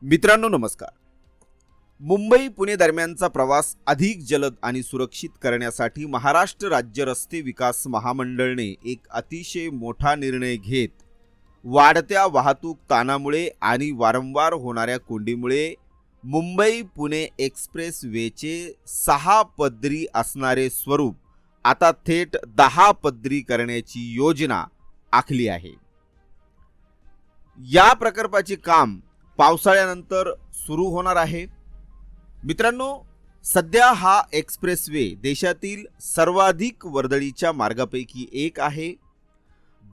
मित्रांनो नमस्कार. मुंबई पुणे दरम्यानचा प्रवास अधिक जलद आणि सुरक्षित करण्यासाठी महाराष्ट्र राज्य रस्ते विकास महामंडळने एक अतिशय मोठा निर्णय घेत वाढत्या वाहतूक ताणामुळे आणि वारंवार होणाऱ्या कोंडीमुळे मुंबई पुणे एक्सप्रेस वेचे 6 पदरी असणारे स्वरूप आता थेट 10 पदरी करण्याची योजना आखली आहे. या प्रकल्पाचे काम पावसाळ्यानंतर सुरू होणार आहे. मित्रांनो, सध्या हा एक्सप्रेसवे देशातील सर्वाधिक वर्दळीच्या मार्गापैकी एक आहे.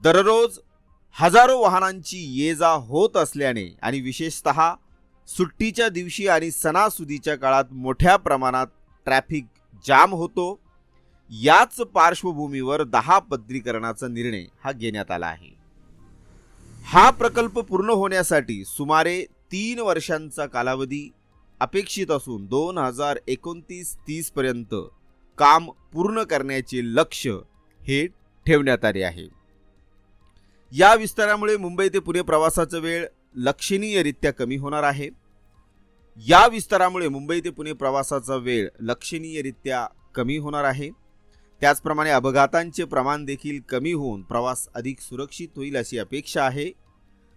दररोज हजारो वाहनांची ये जा होत असल्याने आणि विशेषतः सुट्टीच्या दिवशी आणि सणासुदीच्या काळात मोठ्या प्रमाणात ट्रॅफिक जाम होतो. याच पार्श्वभूमीवर 10 पदरीकरणाचा निर्णय हा घेण्यात आला आहे. हा प्रकल्प पूर्ण होण्यासाठी सुमारे 3 वर्षांचा कालावधी अपेक्षित असून 2029-30 पर्यंत काम पूर्ण करण्याचे लक्ष्य हे ठेवण्यात आले आहे. या विस्तारामुळे मुंबई ते पुणे प्रवासाचा वेळ लक्षणीयरित्या कमी होणार आहे. त्याचप्रमाणे अपघातांचे प्रमाण देखील कमी होऊन प्रवास अधिक सुरक्षित होईल अशी अपेक्षा आहे.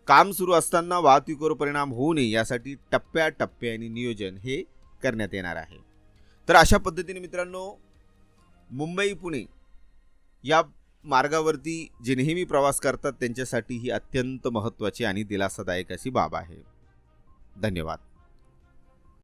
काम सुरू असताना वाहतुकीवर परिणाम होऊ नये यासाठी टप्प्याटप्प्याने नियोजन हे करण्यात येणार आहे. तर अशा पद्धतीने मित्रांनो, मुंबई पुणे या मार्गावरती जे नेहमी प्रवास करतात त्यांच्यासाठी ही अत्यंत महत्त्वाची आणि दिलासादायक अशी बाब आहे. धन्यवाद.